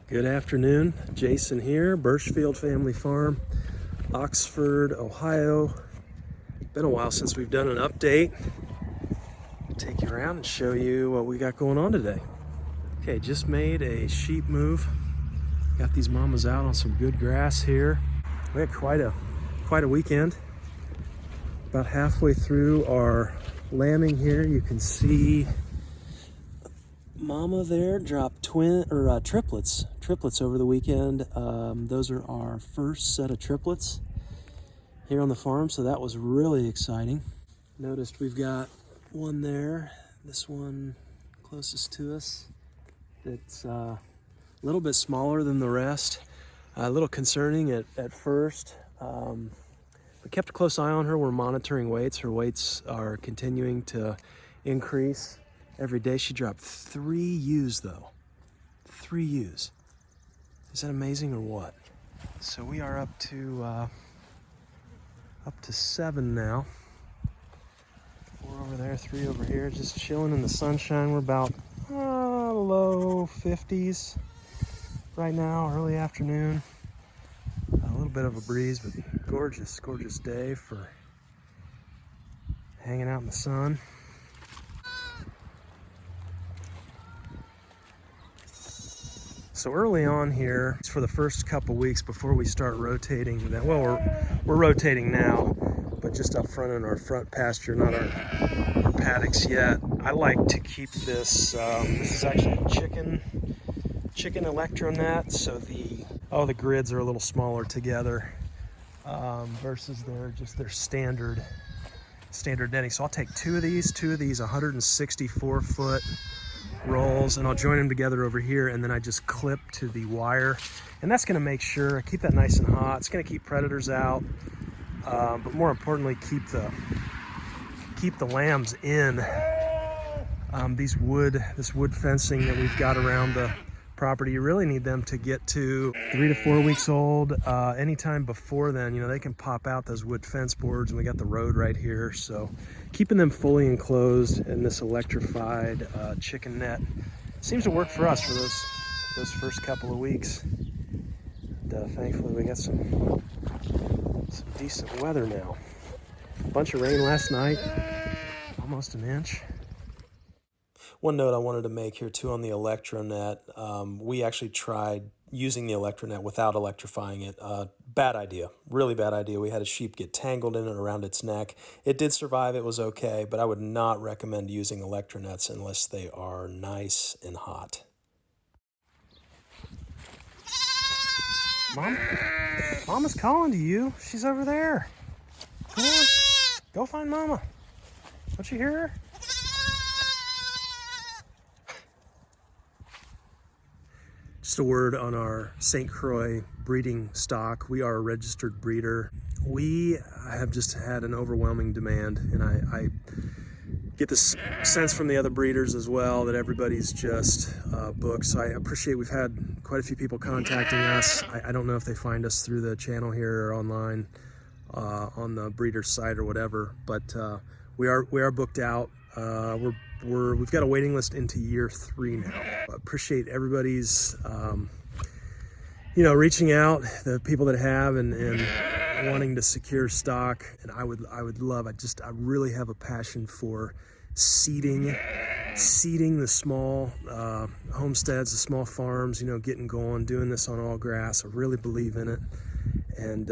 Good afternoon, Jason here, Birchfield Family Farm, Oxford, Ohio. Been a while since we've done an update. I'll take you around and show you what we got going on today. Okay, just made a sheep move. Got these mamas out on some good grass here. We had quite a weekend. About halfway through our lambing here, you can see Mama there dropped triplets over the weekend. Those are our first set of triplets here on the farm, so that was really exciting. Noticed we've got one there, this one closest to us, that's a little bit smaller than the rest. A little concerning at first. We kept a close eye on her. We're monitoring weights. Her weights are continuing to increase. Every day she dropped 3 ewes though. 3 ewes. Is that amazing or what? So we are up to 7 now. 4 over there, 3 over here, just chilling in the sunshine. We're about low 50s right now, early afternoon. A little bit of a breeze, but gorgeous, gorgeous day for hanging out in the sun. So early on here, for the first couple weeks before we start rotating, well, we're rotating now, but just up front in our front pasture, not our paddocks yet. I like to keep this. This is actually a chicken electro net, so the grids are a little smaller together versus their standard netting. So I'll take 2 of these 164-foot rolls, and I'll join them together over here, and then I just clip to the wire, and that's going to make sure I keep that nice and hot. It's going to keep predators out, but more importantly, keep the lambs in. This wood fencing that we've got around the property, you really need them to get to 3 to 4 weeks old. Anytime before then, they can pop out those wood fence boards, and we got the road right here. So keeping them fully enclosed in this electrified chicken net seems to work for us for those first couple of weeks. And, thankfully, we got some decent weather now. A bunch of rain last night, almost an inch. One note I wanted to make here too on the electronet, we actually tried using the electronet without electrifying it. Bad idea, really bad idea. We had a sheep get tangled in and around its neck. It did survive, it was okay, but I would not recommend using electronets unless they are nice and hot. Mama's calling to you. She's over there. Come on, go find Mama. Don't you hear her? Just a word on our St. Croix breeding stock. We are a registered breeder. We have just had an overwhelming demand, and I get this sense from the other breeders as well that everybody's just booked. So I appreciate, we've had quite a few people contacting us. I don't know if they find us through the channel here or online on the breeder's site or whatever, but we are booked out. We've got a waiting list into year 3 now. I appreciate everybody's, reaching out, the people that have and wanting to secure stock. And I really have a passion for seeding the small homesteads, the small farms, getting going, doing this on all grass. I really believe in it. And,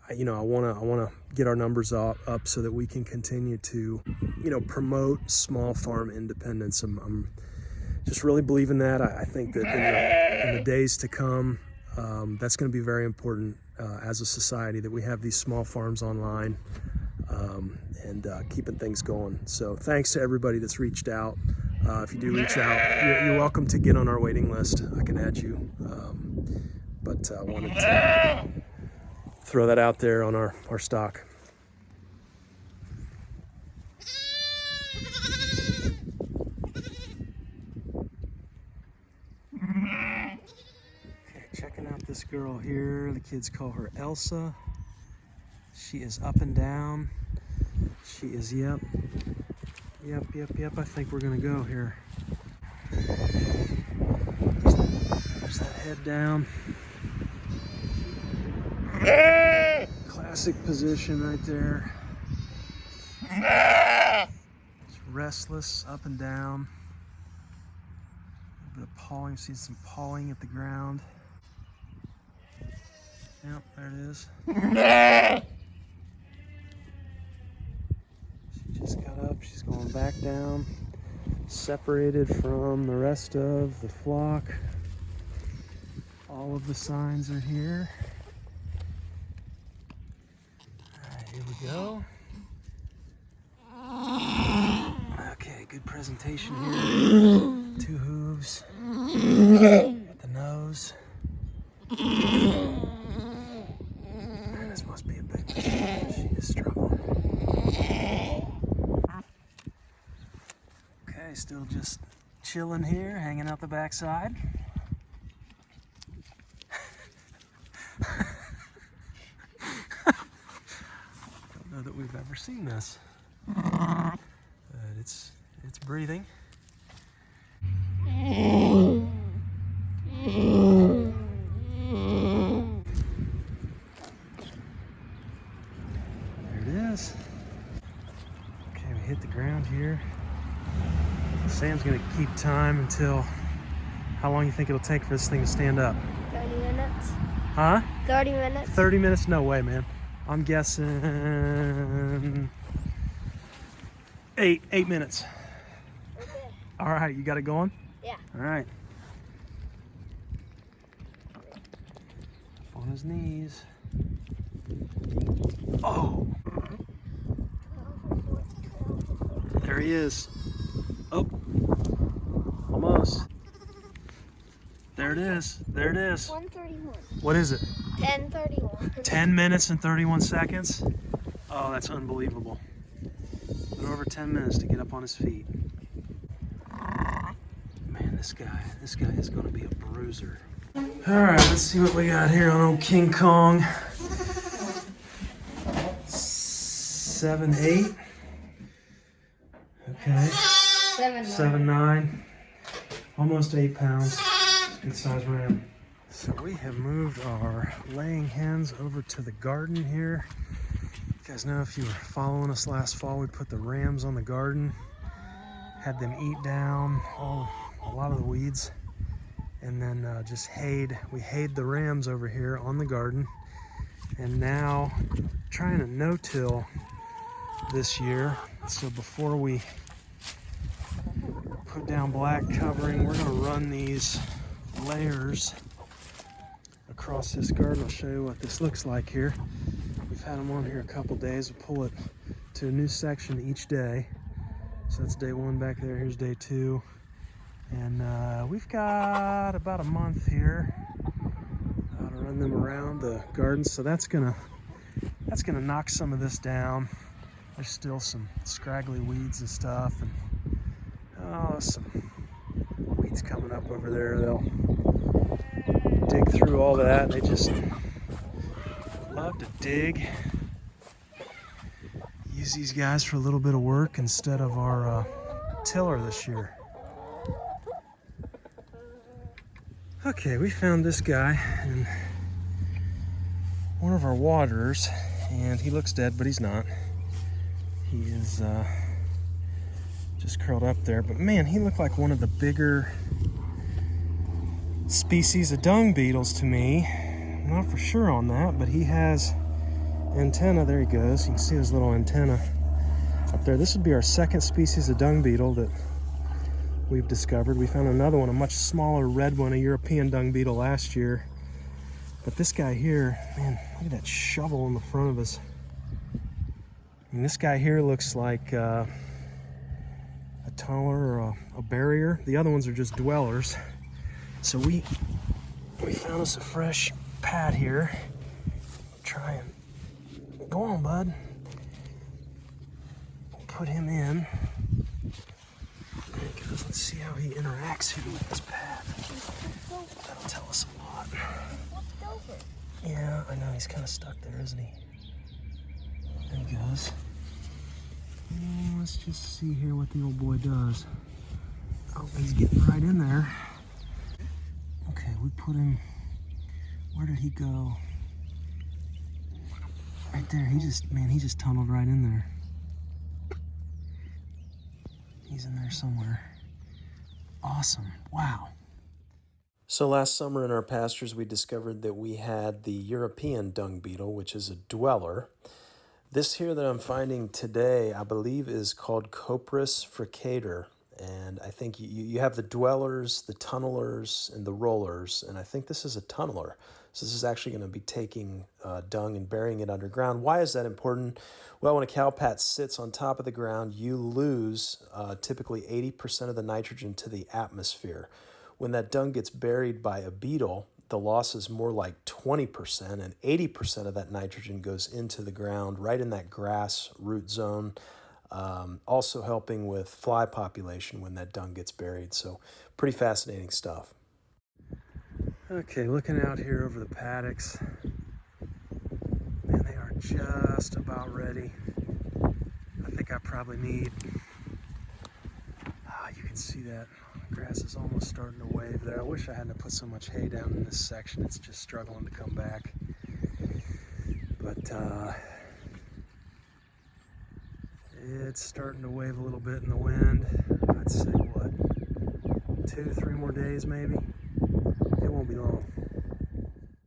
I want to get our numbers up so that we can continue to, promote small farm independence. I'm just really believing that. I think that in the days to come, that's going to be very important as a society, that we have these small farms online and keeping things going. So thanks to everybody that's reached out. If you do reach out, you're welcome to get on our waiting list. I can add you. But I wanted to throw that out there on our stock. Okay, checking out this girl here. The kids call her Elsa. She is up and down. She is, yep. I think we're gonna go here. There's that head down. Classic position right there. It's restless, up and down. A little bit of pawing, see some pawing at the ground. Yep, there it is. She just got up, she's going back down, separated from the rest of the flock. All of the signs are here. Alright, here we go. Okay, good presentation here. 2 hooves. At the nose. This must be a big one. She is struggling. Okay, still just chilling here, hanging out the backside. Don't know that we've ever seen this. But it's breathing. Okay, we hit the ground here. Sam's gonna keep time until, how long you think it'll take for this thing to stand up? 30 minutes. Huh? 30 minutes. 30 minutes? No way, man. I'm guessing 8 minutes. Okay. All right, you got it going? Yeah. All right. Up on his knees. Oh! There he is. Oh, almost. There it is. There it is. 1:31. What is it? 10:31. 10 minutes and 31 seconds? Oh, that's unbelievable. A little over 10 minutes to get up on his feet. Man, this guy is going to be a bruiser. All right, let's see what we got here on old King Kong. 7'8". Okay. 7'9". Almost 8 pounds. Good size ram. So we have moved our laying hens over to the garden here. You guys know, if you were following us last fall, we put the rams on the garden, had them eat down a lot of the weeds, and then just hayed. We hayed the rams over here on the garden, and now trying to no-till this year. So before we put down black covering, we're going to run these layers across this garden. I'll show you what this looks like here. We've had them on here a couple days. We'll pull it to a new section each day. So that's day 1 back there. Here's day 2. And we've got about a month here to run them around the garden. So that's gonna knock some of this down. There's still some scraggly weeds and stuff, and some weeds coming up over there. They'll dig through all that. They just love to dig. Use these guys for a little bit of work instead of our tiller this year. Okay, we found this guy in one of our waterers, and he looks dead, but he's not. He is just curled up there, but man, he looked like one of the bigger species of dung beetles to me. I'm not for sure on that, but he has antenna. There he goes. You can see his little antenna up there. This would be our second species of dung beetle that we've discovered. We found another one, a much smaller red one, a European dung beetle last year. But this guy here, man, look at that shovel in the front of us. I mean, this guy here looks like a tunneler or a barrier. The other ones are just dwellers. So we found us a fresh pad here. Try and go on, bud. Put him in. There he goes. Let's see how he interacts here with this pad. That'll tell us a lot. Yeah, I know, he's kind of stuck there, isn't he? There he goes. And let's just see here what the old boy does. Oh, he's getting right in there. Okay, we put him, where did he go? Right there, he just tunneled right in there. He's in there somewhere. Awesome, wow. So last summer in our pastures, we discovered that we had the European dung beetle, which is a dweller. This here that I'm finding today, I believe is called Copris fricator. And I think you have the dwellers, the tunnelers, and the rollers. And I think this is a tunneler. So this is actually going to be taking dung and burying it underground. Why is that important? Well, when a cowpat sits on top of the ground, you lose typically 80% of the nitrogen to the atmosphere. When that dung gets buried by a beetle, the loss is more like 20%, and 80% of that nitrogen goes into the ground, right in that grass root zone, also helping with fly population when that dung gets buried. So pretty fascinating stuff. Okay, looking out here over the paddocks, man, they are just about ready. I think I probably need, you can see that grass is almost starting to wave there. I wish I hadn't put so much hay down in this section. It's just struggling to come back. But it's starting to wave a little bit in the wind. I'd say, what, 2 to 3 more days maybe? It won't be long.